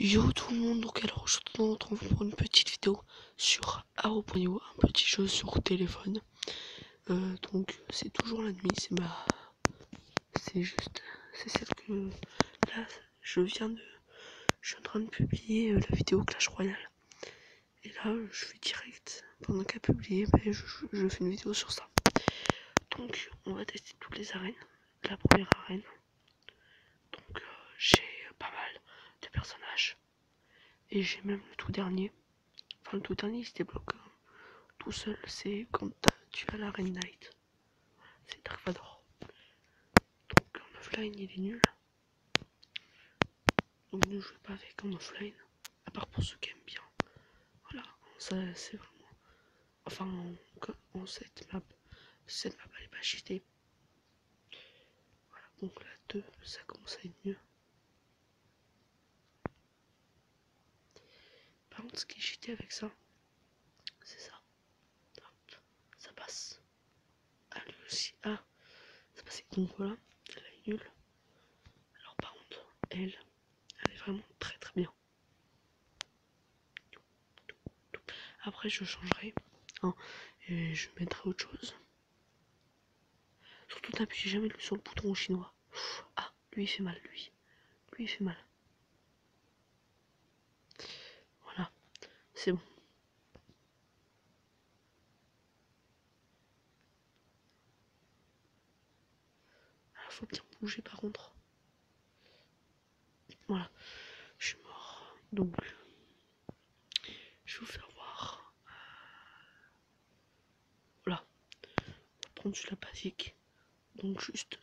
Yo tout le monde, donc alors aujourd'hui on se retrouve pour une petite vidéo sur Arrow.io, un petit jeu sur téléphone. Donc c'est toujours la nuit, c'est celle que là je suis en train de publier la vidéo Clash Royale. Et là je fais direct, pendant qu'à publier, je fais une vidéo sur ça. Donc on va tester toutes les arènes. La première arène, donc j'ai pas mal de personnages. Et j'ai même le tout dernier. Enfin, le tout dernier, il se débloque tout seul. C'est quand tu as la Reine Knight. C'est Dark Vador. Donc, en offline, il est nul. Donc, ne jouez pas avec en offline. À part pour ceux qui aiment bien. Voilà, ça, c'est vraiment. Enfin, en cette map. Cette map, elle est pas cheatée. Voilà, donc la 2, ça commence à être mieux. Par contre, ce qui est cheaté avec ça, c'est ça. Hop, ça passe. Ah, lui aussi. Ah, ça passait. Donc voilà, elle est nulle. Alors, par contre, elle est vraiment très très bien. Après, je changerai. Hein, et je mettrai autre chose. Surtout, n'appuyez jamais sur le bouton chinois. Ah, lui, il fait mal, lui. Lui, il fait mal. Voilà, c'est bon. Alors, faut bien bouger par contre. Voilà, je suis mort. Donc, je vais vous faire voir. Voilà, on va prendre juste la basique. Donc, juste.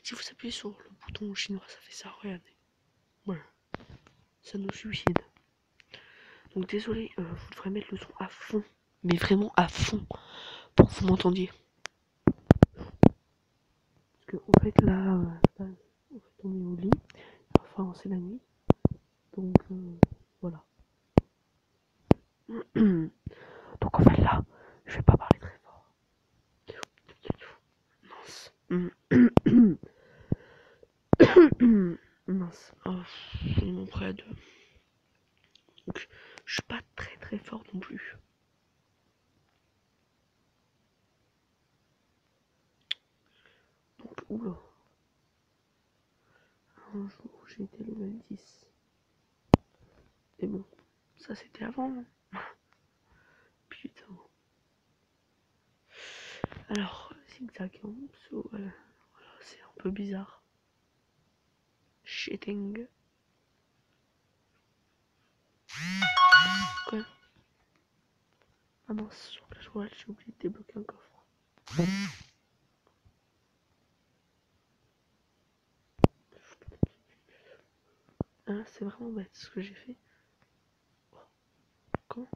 Si vous appuyez sur le bouton chinois, ça fait ça, regardez. Voilà, ça nous suicide. Donc, désolé, vous devrez mettre le son à fond. Mais vraiment à fond. Pour que vous m'entendiez. Parce que, en fait, là, en fait, on est au lit. Enfin, c'est la nuit. Donc, voilà. Donc, en fait, là, je vais pas parler très fort. Mince. Mince. Oh, ils m'ont pris à deux. Donc, je suis pas très très fort non plus. Donc, oula. Un jour, j'ai été level 10. Et bon, ça c'était avant. Hein. Putain. Alors, zigzag, hein, voilà, c'est un peu bizarre. Shitting. Quoi? Ah mince, sur Clash Royale, j'ai oublié de débloquer un coffre. Ah, c'est vraiment bête ce que j'ai fait. Comment?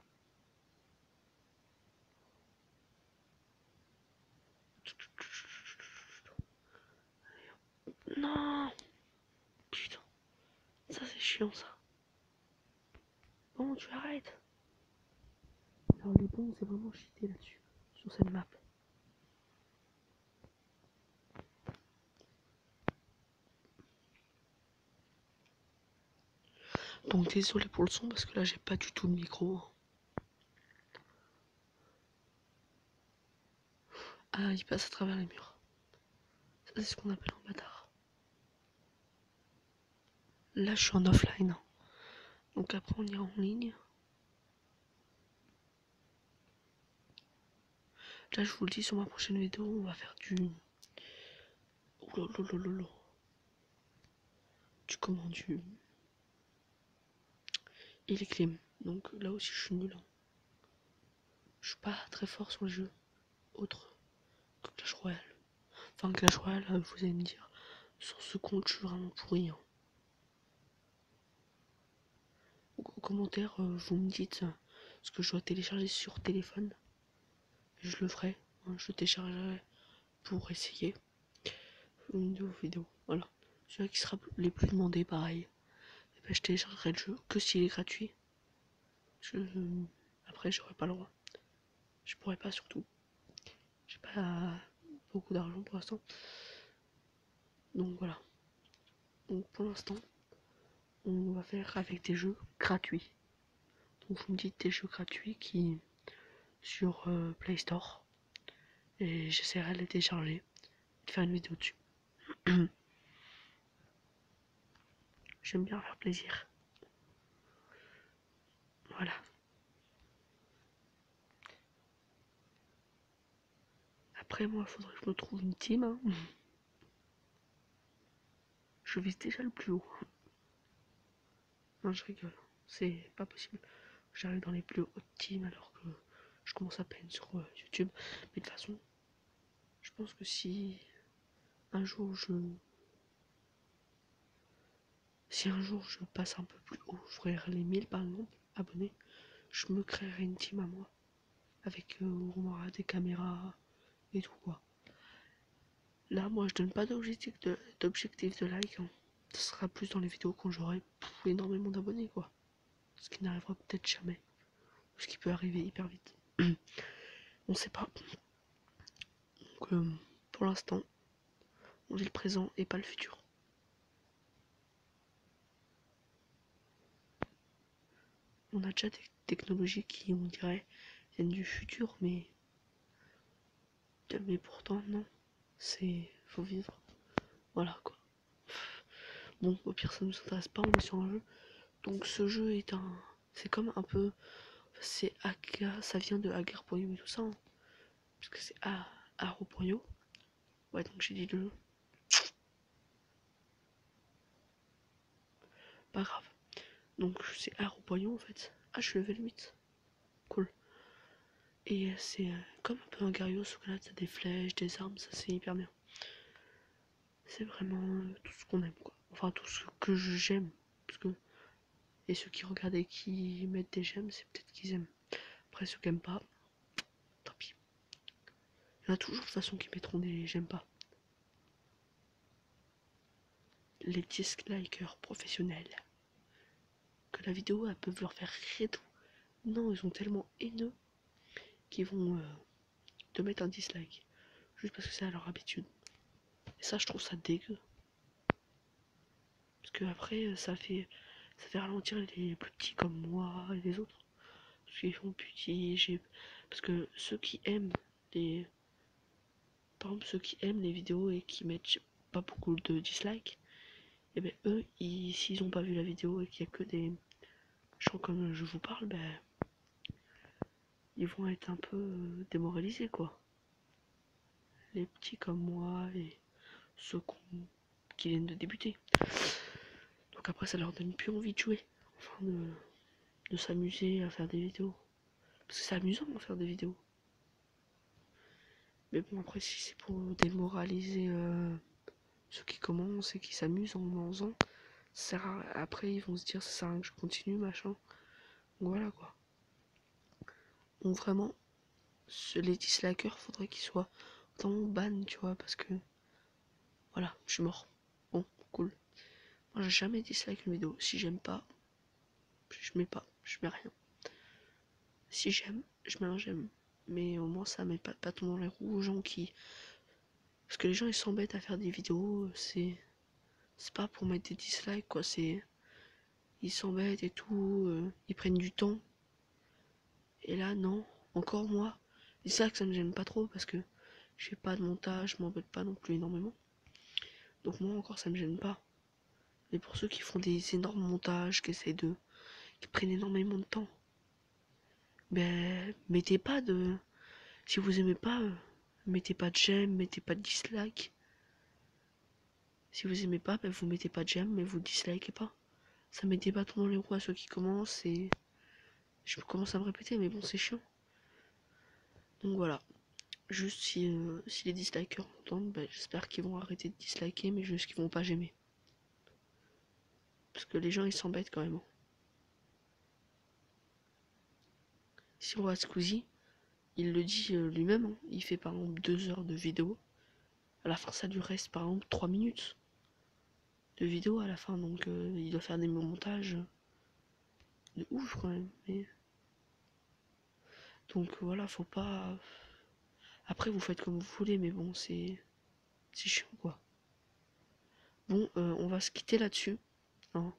Non! Putain, ça c'est chiant ça. Bon, tu arrêtes. Alors les bons, c'est vraiment cheaté là-dessus, sur cette map. Donc désolé pour le son parce que là j'ai pas du tout de micro. Ah, il passe à travers les murs. Ça c'est ce qu'on appelle un bâtard. Là je suis en offline. Donc après on ira en ligne. Là je vous le dis, sur ma prochaine vidéo on va faire du... Ouloulouloulou. Du comment du... Et les clim. Donc là aussi je suis nul. Hein. Je suis pas très fort sur le jeu. Autre que Clash Royale. Enfin Clash Royale, vous allez me dire. Sur ce compte je suis vraiment pourri. Hein. Aux commentaires, vous me dites ce que je dois télécharger sur téléphone. Je le ferai. Hein, je téléchargerai pour essayer une de vos vidéos. Voilà. Celui qui sera les plus demandés, pareil. Et ben, je téléchargerai le jeu que s'il est gratuit. Après, j'aurai pas le droit. Je pourrais pas, surtout. J'ai pas beaucoup d'argent pour l'instant. Donc voilà. Donc pour l'instant, on va faire avec des jeux gratuits. Donc vous me dites des jeux gratuits qui sur Play Store et j'essaierai de les télécharger et de faire une vidéo dessus. J'aime bien faire plaisir. Voilà. Après moi, il faudrait que je me trouve une team. Hein. Je vise déjà le plus haut. Non, je rigole. C'est pas possible. J'arrive dans les plus hautes teams alors que je commence à peine sur YouTube. Mais de toute façon, je pense que si un jour je passe un peu plus haut, je ferai les 1000 par exemple abonnés, je me créerai une team à moi avec où on aura des caméras et tout quoi. Là, moi, je donne pas d'objectif de like. Hein. Ce sera plus dans les vidéos quand j'aurai énormément d'abonnés quoi. Ce qui n'arrivera peut-être jamais. Ou ce qui peut arriver hyper vite. On sait pas. Donc, pour l'instant, on vit le présent et pas le futur. On a déjà des technologies qui, on dirait, viennent du futur, mais pourtant, non. Faut vivre. Voilà, quoi. Bon, au pire, ça nous intéresse pas, on est sur un jeu. Donc, ce jeu est c'est comme un peu... C'est Agar, ça vient de Agar.io et tout ça. Hein, parce que c'est Aro.io. Ouais, donc j'ai dit le jeu. Pas grave. Donc, c'est Aro.io en fait. Ah, je suis level 8. Cool. Et c'est comme un peu un Gario, sauf que là, t'as des flèches, des armes, ça c'est hyper bien. C'est vraiment tout ce qu'on aime, quoi. Enfin, tout ce que j'aime. Parce que... Et ceux qui regardent et qui mettent des j'aime, c'est peut-être qu'ils aiment. Après, ceux qui aiment pas, tant pis. Il y en a toujours de toute façon qui mettront des j'aime pas. Les dislikers professionnels. Que la vidéo, elles peuvent leur faire rire et tout. Non, ils sont tellement haineux qu'ils vont te mettre un dislike. Juste parce que c'est à leur habitude. Et ça, je trouve ça dégueu. Parce que après, ça fait ralentir les plus petits comme moi et les autres. Parce qu'ils font petit, parce que ceux qui aiment les... Par exemple, ceux qui aiment les vidéos et qui mettent pas beaucoup de dislikes, et ben eux, s'ils ont pas vu la vidéo et qu'il y a que des gens comme je vous parle, ben ils vont être un peu démoralisés quoi. Les petits comme moi et ceux qui viennent de débuter. Donc après ça leur donne plus envie de jouer. Enfin de s'amuser à faire des vidéos. Parce que c'est amusant de faire des vidéos. Mais bon après si c'est pour démoraliser ceux qui commencent et qui s'amusent en faisant, après ils vont se dire ça sert à rien que je continue machin. Donc voilà quoi. Donc vraiment, les dislikers, faudrait qu'ils soient dans mon ban, tu vois, parce que voilà, je suis mort. Bon, cool. Moi j'ai jamais dislike une vidéo. Si j'aime pas, je mets pas, je mets rien. Si j'aime, je mets un j'aime. Mais au moins ça met pas de bâton dans les roues aux gens qui. Parce que les gens ils s'embêtent à faire des vidéos, c'est pas pour mettre des dislikes quoi, c'est. Ils s'embêtent et tout, ils prennent du temps. Et là non, encore moi. Et ça que ça me gêne pas trop parce que je fais pas de montage, je m'embête pas non plus énormément. Donc moi encore ça me gêne pas. Mais pour ceux qui font des énormes montages, qui prennent énormément de temps, ben mettez pas de. Si vous aimez pas, mettez pas de j'aime, mettez pas de dislike. Si vous aimez pas, ben vous mettez pas de j'aime, mais vous dislikez pas. Ça met des bâtons dans les roues à ceux qui commencent et. Je commence à me répéter, mais bon, c'est chiant. Donc voilà. Juste si les dislikers entendent, ben, j'espère qu'ils vont arrêter de disliker, mais juste qu'ils vont pas j'aimer. Parce que les gens ils s'embêtent quand même. Si on voit Squeezie, il le dit lui-même, hein, il fait par exemple 2 heures de vidéo. À la fin, ça lui reste par exemple 3 minutes de vidéo à la fin, donc il doit faire des montages de ouf quand même. Donc voilà, faut pas. Après, vous faites comme vous voulez, mais bon, c'est chiant quoi. Bon, on va se quitter là-dessus. Hein.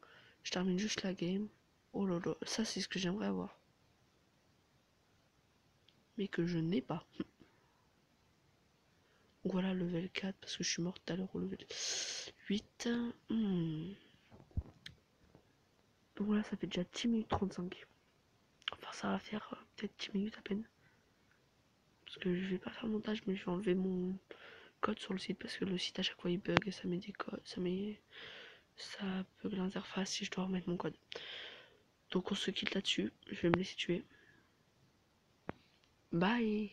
Je termine juste la game. Oh là là, ça c'est ce que j'aimerais avoir. Mais que je n'ai pas. Donc voilà, level 4, parce que je suis morte tout à l'heure au level 8. Donc voilà, ça fait déjà 10 minutes 35. Enfin, ça va faire peut-être 10 minutes à peine. Parce que je vais pas faire montage, mais je vais enlever mon code sur le site parce que le site à chaque fois il bug et ça met des codes, ça bug l'interface si je dois remettre mon code. Donc on se quitte là-dessus, je vais me laisser tuer. Bye.